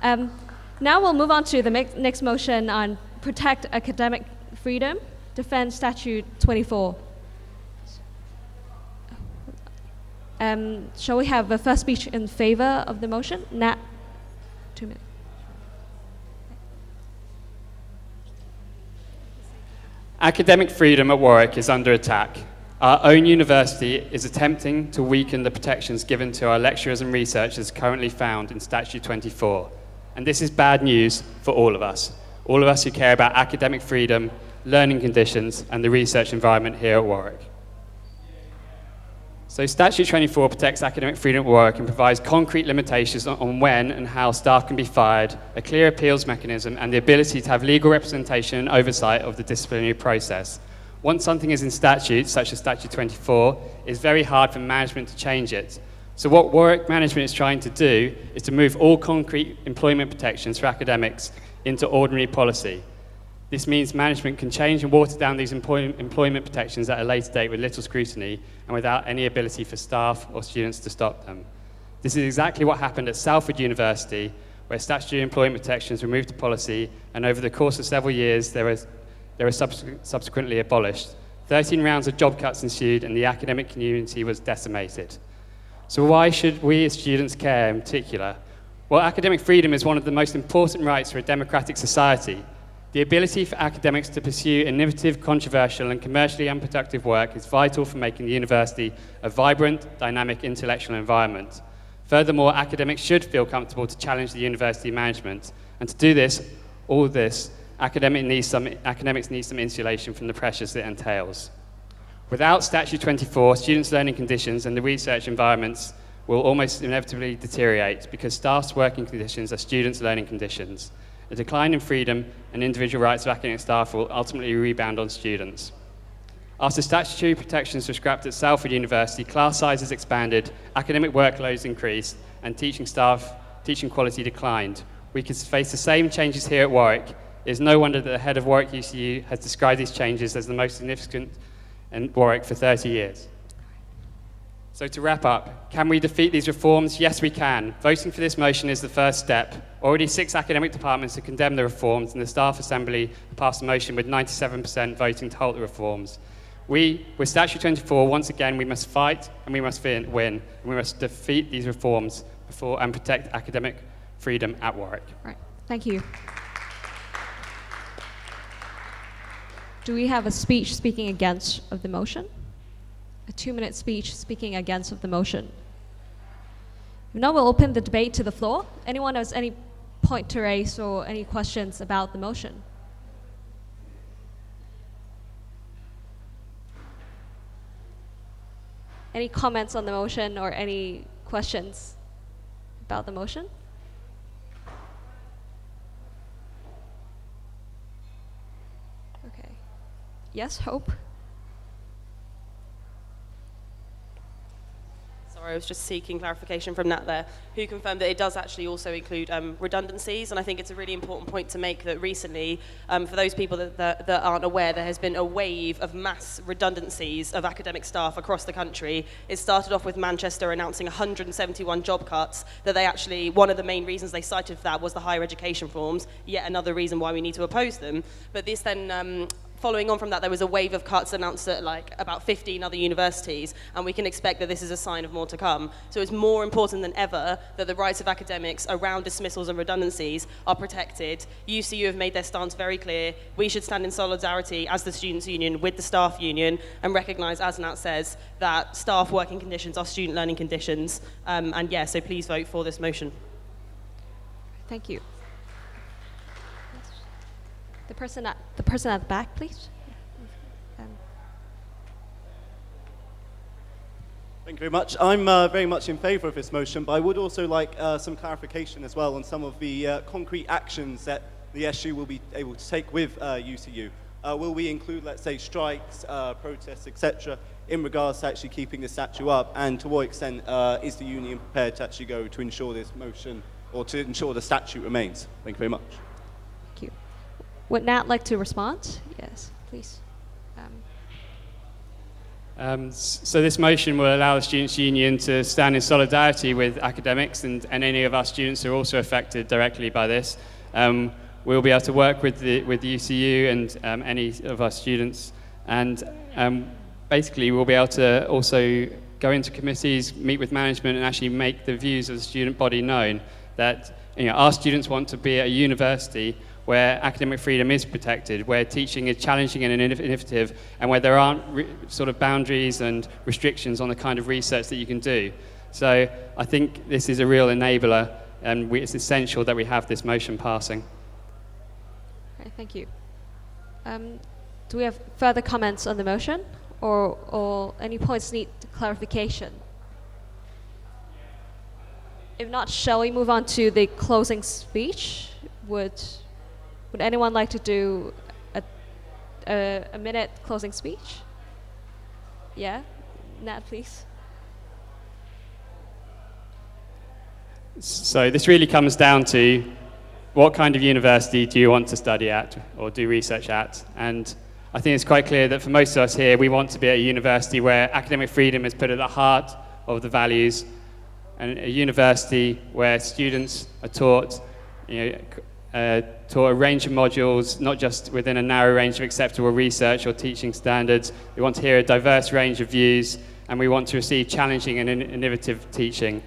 Now we'll move on to the next motion on protect academic freedom, defend Statute 24. Shall we have a first speech in favor of the motion? Nat, 2 minutes. Academic freedom at Warwick is under attack. Our own university is attempting to weaken the protections given to our lecturers and researchers currently found in Statute 24. And this is bad news for all of us who care about academic freedom, learning conditions, and the research environment here at Warwick. So Statute 24 protects academic freedom at Warwick and provides concrete limitations on when and how staff can be fired, a clear appeals mechanism, and the ability to have legal representation and oversight of the disciplinary process. Once something is in statute, such as Statute 24, it's very hard for management to change it. So what Warwick management is trying to do is to move all concrete employment protections for academics into ordinary policy. This means management can change and water down these employment protections at a later date with little scrutiny and without any ability for staff or students to stop them. This is exactly what happened at Salford University, where statutory employment protections were moved to policy, and over the course of several years, they were subsequently abolished. 13 rounds of job cuts ensued, and the academic community was decimated. So why should we as students care in particular? Well, academic freedom is one of the most important rights for a democratic society. The ability for academics to pursue innovative, controversial, and commercially unproductive work is vital for making the university a vibrant, dynamic intellectual environment. Furthermore, academics should feel comfortable to challenge the university management. And to do this, academics need some insulation from the pressures it entails. Without Statute 24, students' learning conditions and the research environments will almost inevitably deteriorate because staff's working conditions are students' learning conditions. A decline in freedom and individual rights of academic staff will ultimately rebound on students. After statutory protections were scrapped at Salford University, class sizes expanded, academic workloads increased, and teaching quality declined. We could face the same changes here at Warwick. It is no wonder that the head of Warwick UCU has described these changes as the most significant in Warwick for 30 years. So to wrap up, can we defeat these reforms? Yes, we can. Voting for this motion is the first step. Already 6 academic departments have condemned the reforms, and the Staff Assembly passed a motion with 97% voting to halt the reforms. With Statute 24, once again, we must fight and we must win, and we must defeat these reforms and protect academic freedom at Warwick. Right. Thank you. Do we have a speech speaking against of the motion? A 2-minute speech speaking against of the motion. Now we'll open the debate to the floor. Anyone has any point to raise or any questions about the motion? Any comments on the motion or any questions about the motion? Okay. Yes, Hope? Sorry, I was just seeking clarification from Nat there, who confirmed that it does actually also include redundancies, and I think it's a really important point to make that recently, for those people that aren't aware, there has been a wave of mass redundancies of academic staff across the country. It started off with Manchester announcing 171 job cuts, one of the main reasons they cited for that was the higher education reforms, yet another reason why we need to oppose them. But this then following on from that, there was a wave of cuts announced at about 15 other universities, and we can expect that this is a sign of more to come. So it's more important than ever that the rights of academics around dismissals and redundancies are protected. UCU have made their stance very clear. We should stand in solidarity as the Students' Union with the Staff Union and recognise, as Nat says, that staff working conditions are student learning conditions. So please vote for this motion. Thank you. The person at the back, please. Thank you very much. I'm very much in favour of this motion, but I would also like some clarification as well on some of the concrete actions that the SU will be able to take with UCU. Will we include, let's say, strikes, protests, etc., in regards to actually keeping the statute up, and to what extent is the union prepared to actually go to ensure this motion, or to ensure the statute remains? Thank you very much. Thank you. Would Nat like to respond? Yes, please. So this motion will allow the Students' Union to stand in solidarity with academics and any of our students who are also affected directly by this. We'll be able to work with the UCU and any of our students, and basically we'll be able to also go into committees, meet with management, and actually make the views of the student body known that our students want to be at a university where academic freedom is protected, where teaching is challenging and innovative, and where there aren't sort of boundaries and restrictions on the kind of research that you can do. So I think this is a real enabler, and it's essential that we have this motion passing. Okay, thank you. Do we have further comments on the motion, or any points need clarification? If not, shall we move on to the closing speech? Would anyone like to do a minute closing speech? Yeah, Nat, please. So this really comes down to what kind of university do you want to study at or do research at? And I think it's quite clear that for most of us here, we want to be at a university where academic freedom is put at the heart of the values, and a university where students are taught a range of modules, not just within a narrow range of acceptable research or teaching standards. We want to hear a diverse range of views, and we want to receive challenging and innovative teaching.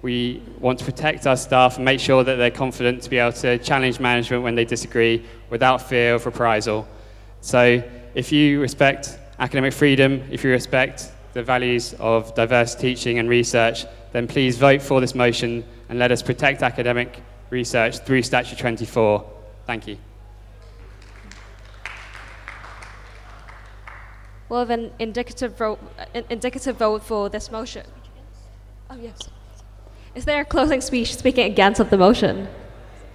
We want to protect our staff and make sure that they're confident to be able to challenge management when they disagree without fear of reprisal. So if you respect academic freedom, if you respect the values of diverse teaching and research, then please vote for this motion and let us protect academic research through Statute 24. Thank you. We'll have an indicative vote for this motion. Oh, yes. Is there a closing speech speaking against of the motion?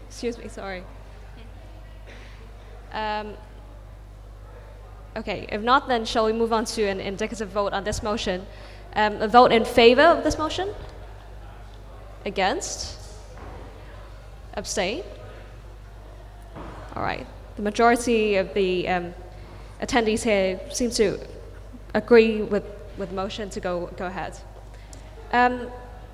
Excuse me, sorry. Okay, if not, then shall we move on to an indicative vote on this motion? A vote in favor of this motion? Against? Abstain? All right. The majority of the attendees here seem to agree with the motion to go ahead.